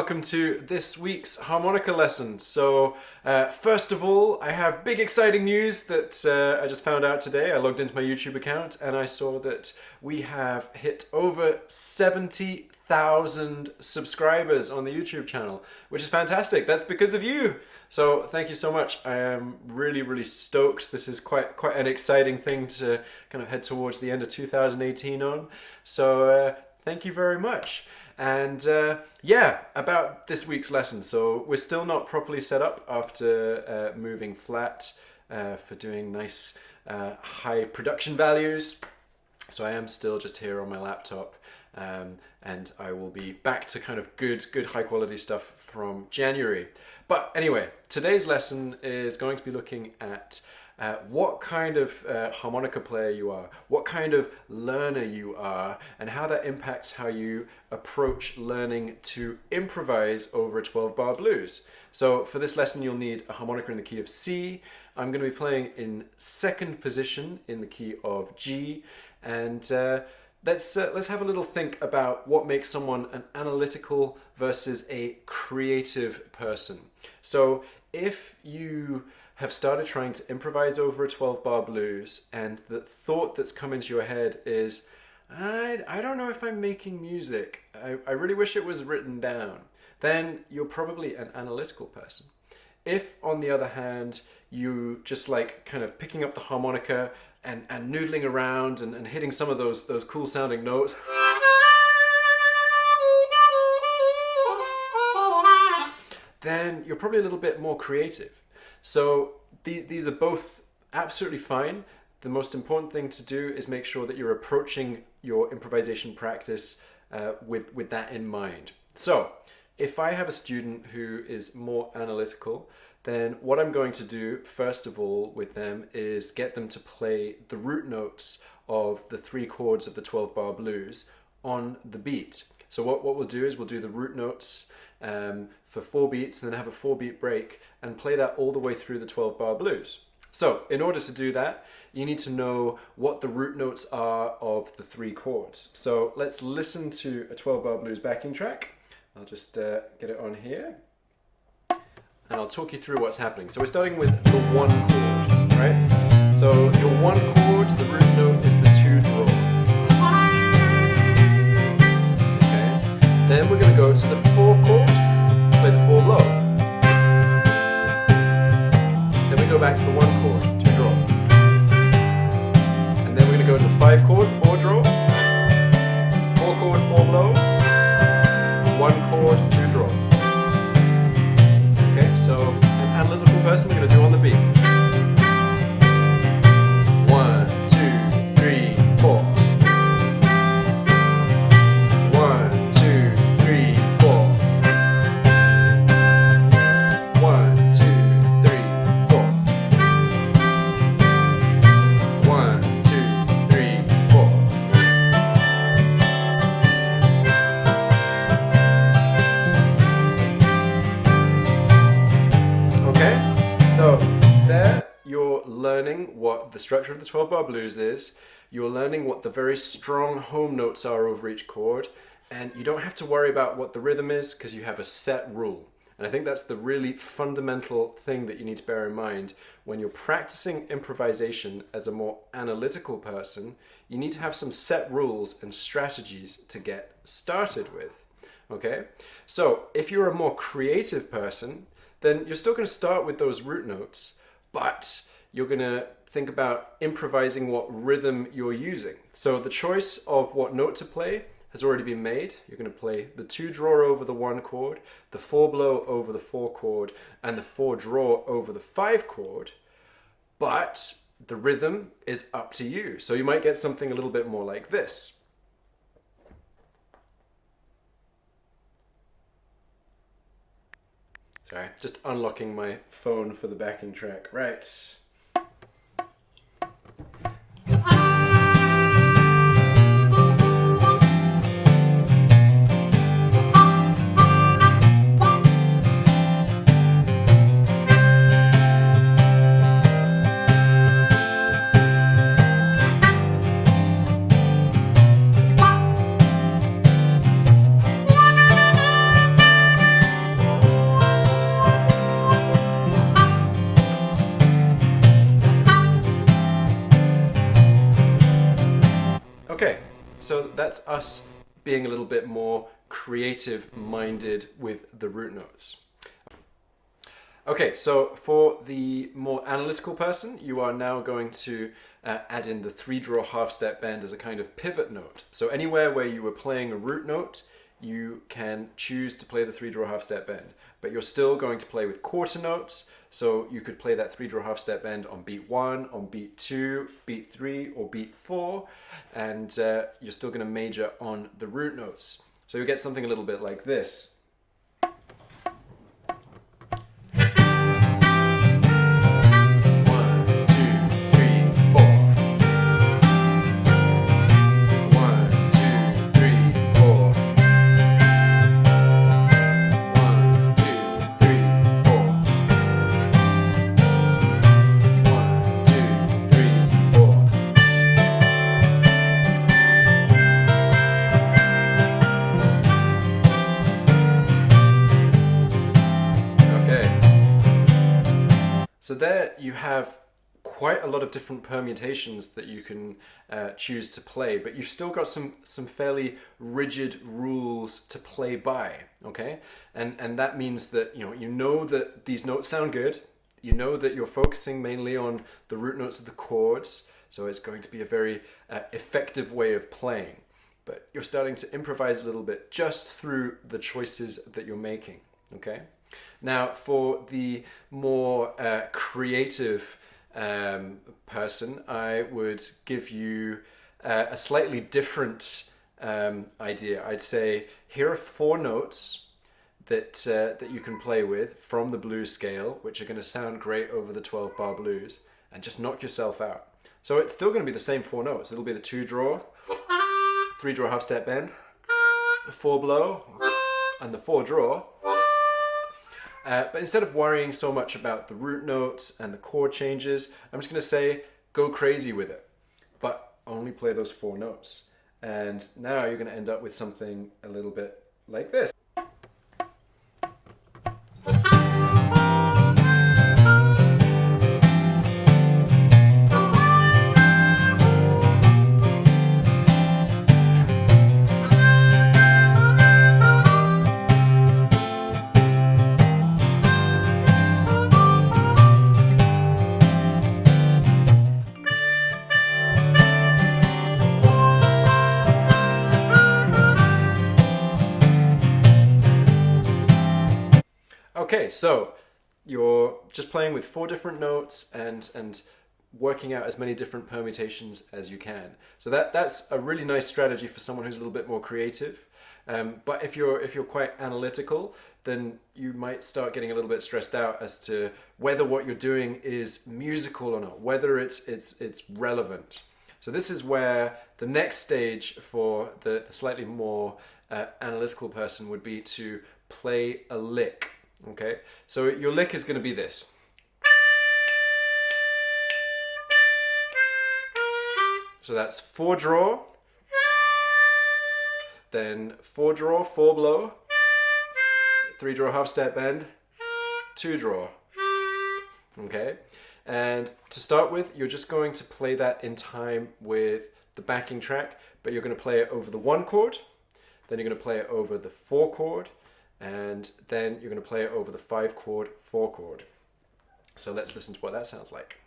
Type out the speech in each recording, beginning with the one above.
welcome to this week's harmonica lesson. So first of all, I have big exciting news that I just found out today. I logged into my YouTube account and I saw that we have hit over 70,000 subscribers on the YouTube channel, which is fantastic. That's because of you. So thank you so much. I am really stoked. This is quite an exciting thing to kind of head towards the end of 2018 on. So thank you very much. And yeah, about this week's lesson. So we're still not properly set up after moving flat for doing nice high production values. So I am still just here on my laptop, and I will be back to kind of good high quality stuff from January. But anyway, today's lesson is going to be looking at what kind of harmonica player you are, what kind of learner you are, and how that impacts how you approach learning to improvise over a 12-bar blues. So for this lesson, you'll need a harmonica in the key of C. I'm going to be playing in second position in the key of G, and let's have a little think about what makes someone an analytical versus a creative person. So if you have started trying to improvise over a 12-bar blues and the thought that's come into your head is, I don't know if I'm making music, I really wish it was written down, then you're probably an analytical person. If, on the other hand, you just like kind of picking up the harmonica and noodling around and hitting some of those cool sounding notes, then you're probably a little bit more creative. So these are both absolutely fine. The most important thing to do is make sure that you're approaching your improvisation practice with that in mind. So if I have a student who is more analytical, then what I'm going to do first of all with them is get them to play the root notes of the 3 chords of the 12-bar blues on the beat. So what we'll do is we'll do the root notes for 4 beats and then have a 4-beat break and play that all the way through the 12-bar blues. So in order to do that, you need to know what the root notes are of the 3 chords. So let's listen to a 12-bar blues backing track. I'll just get it on here and I'll talk you through what's happening. So we're starting with the 1 chord, right? So your 1 chord, the root note is the 2 draw. Okay. Then we're going to go to the 4 chord, play the 4 blow. Then we go back to the 1 chord, 2 draw. And then we're going to go to the 5 chord, 4 draw. 4 chord, 4 blow. 1 chord, 2 draw. Okay, so an analytical person we're going to do on the beat. 1, 2, 3, 4. 1, 2, 3, 4. 1, 2, 3, 4. 1, 2, 3, 4. Okay, so there you're learning what the structure of the 12-bar blues is. You're learning what the very strong home notes are over each chord, and you don't have to worry about what the rhythm is because you have a set rule. And I think that's the really fundamental thing that you need to bear in mind when you're practicing improvisation as a more analytical person. You need to have some set rules and strategies to get started with. Okay, so if you're a more creative person, then you're still going to start with those root notes, but you're going to think about improvising what rhythm you're using. So the choice of what note to play has already been made. You're going to play the 2 draw over the 1 chord, the 4 blow over the 4 chord, and the 4 draw over the 5 chord, but the rhythm is up to you. So you might get something a little bit more like this. Sorry, just unlocking my phone for the backing track. Right. Okay, so that's us being a little bit more creative-minded with the root notes. Okay, so for the more analytical person, you are now going to add in the 3-draw half-step bend as a kind of pivot note. So anywhere where you were playing a root note, you can choose to play the 3-draw half-step bend, but you're still going to play with quarter notes. So you could play that 3-draw half-step bend on beat 1, on beat 2, beat 3, or beat 4, and you're still going to major on the root notes. So you get something a little bit like this. So there you have quite a lot of different permutations that you can choose to play, but you've still got some fairly rigid rules to play by, okay? And that means that you know that these notes sound good, you know that you're focusing mainly on the root notes of the chords, so it's going to be a very effective way of playing. But you're starting to improvise a little bit just through the choices that you're making, okay? Now, for the more creative person, I would give you a slightly different idea. I'd say here are 4 notes that you can play with from the blues scale, which are going to sound great over the 12-bar blues, and just knock yourself out. So it's still going to be the same 4 notes. It'll be the 2-draw, 3-draw half-step bend, the 4-blow, and the 4-draw. But instead of worrying so much about the root notes and the chord changes, I'm just going to say, go crazy with it, but only play those 4 notes. And now you're going to end up with something a little bit like this. Okay, so you're just playing with 4 different notes and working out as many different permutations as you can. So that's a really nice strategy for someone who's a little bit more creative. But if you're quite analytical, then you might start getting a little bit stressed out as to whether what you're doing is musical or not, whether it's relevant. So this is where the next stage for the slightly more analytical person would be to play a lick. Okay, so your lick is going to be this. So that's 4-draw, then 4-draw, 4-blow, 3-draw half-step bend, 2-draw. Okay, and to start with, you're just going to play that in time with the backing track, but you're going to play it over the 1 chord, then you're going to play it over the 4 chord, and then you're going to play it over the 5 chord, 4 chord. So let's listen to what that sounds like.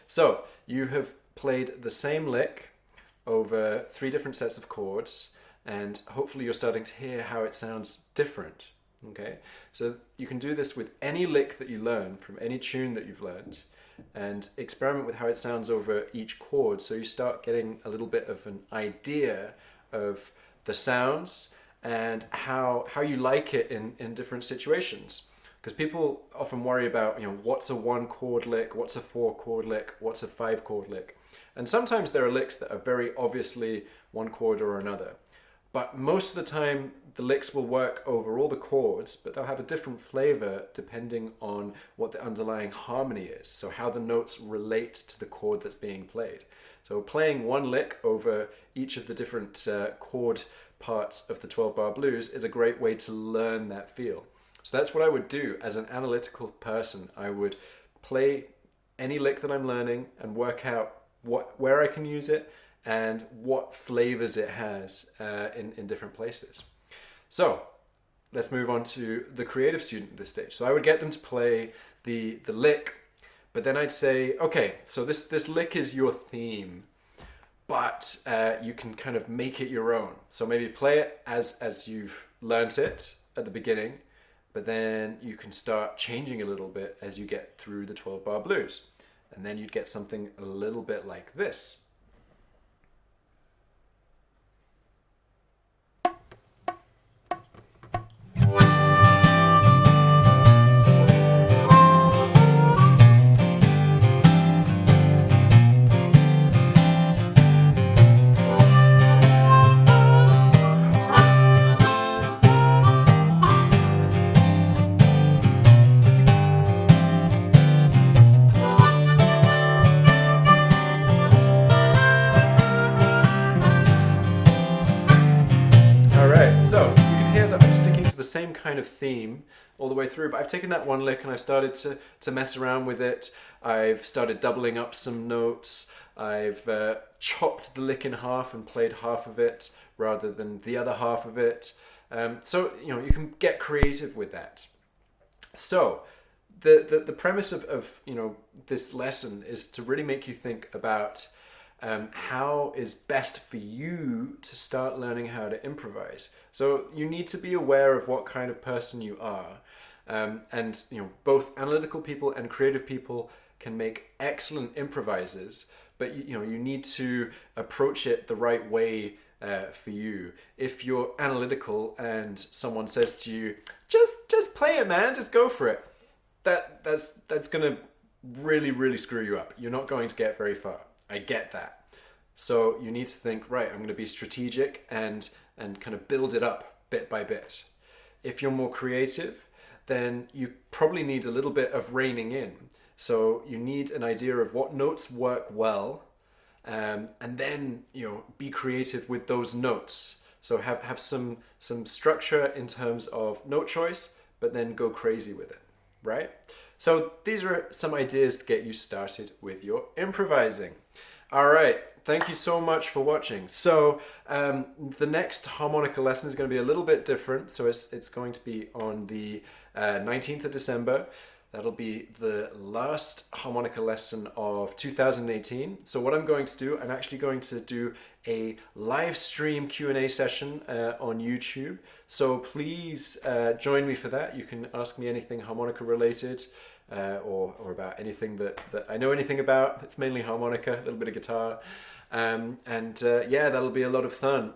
So you have played the same lick over 3 different sets of chords, and hopefully you're starting to hear how it sounds different. Okay, so you can do this with any lick that you learn from any tune that you've learned, and experiment with how it sounds over each chord, so you start getting a little bit of an idea of the sounds and how you like it in different situations. because people often worry about, what's a 1 chord lick, what's a 4 chord lick, what's a 5 chord lick. And sometimes there are licks that are very obviously 1 chord or another. But most of the time, the licks will work over all the chords, but they'll have a different flavor depending on what the underlying harmony is. So how the notes relate to the chord that's being played. So playing one lick over each of the different chord parts of the 12-bar blues is a great way to learn that feel. So that's what I would do as an analytical person. I would play any lick that I'm learning and work out where I can use it and what flavors it has in different places. So let's move on to the creative student at this stage. So I would get them to play the lick, but then I'd say, okay, so this lick is your theme, but you can kind of make it your own. So maybe play it as you've learnt it at the beginning, but then you can start changing a little bit as you get through the 12-bar blues. And then you'd get something a little bit like this. Same kind of theme all the way through, but I've taken that one lick and I've started to mess around with it. I've started doubling up some notes. I've chopped the lick in half and played half of it rather than the other half of it. So you can get creative with that. So the premise of this lesson is to really make you think about how is best for you to start learning how to improvise. So you need to be aware of what kind of person you are. And both analytical people and creative people can make excellent improvisers, but you need to approach it the right way for you. If you're analytical and someone says to you, just play it, man, just go for it, that's gonna really screw you up. You're not going to get very far. I get that. So you need to think, right, I'm going to be strategic and kind of build it up bit by bit. If you're more creative, then you probably need a little bit of reining in. So you need an idea of what notes work well, and then be creative with those notes. So have some structure in terms of note choice, but then go crazy with it, right? So these are some ideas to get you started with your improvising. All right, thank you so much for watching. So the next harmonica lesson is going to be a little bit different. So it's going to be on the 19th of December. That'll be the last harmonica lesson of 2018. So what I'm going to do, I'm actually going to do a live stream Q&A session on YouTube. So please join me for that. You can ask me anything harmonica related. Or about anything that I know anything about. It's mainly harmonica, a little bit of guitar, yeah, that'll be a lot of fun.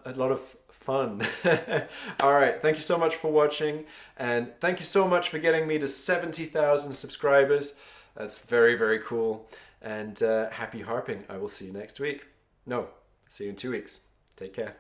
All right, thank you so much for watching, and thank you so much for getting me to 70,000 subscribers. That's very cool, and happy harping. I will see you next week. No, see you in 2 weeks. Take care.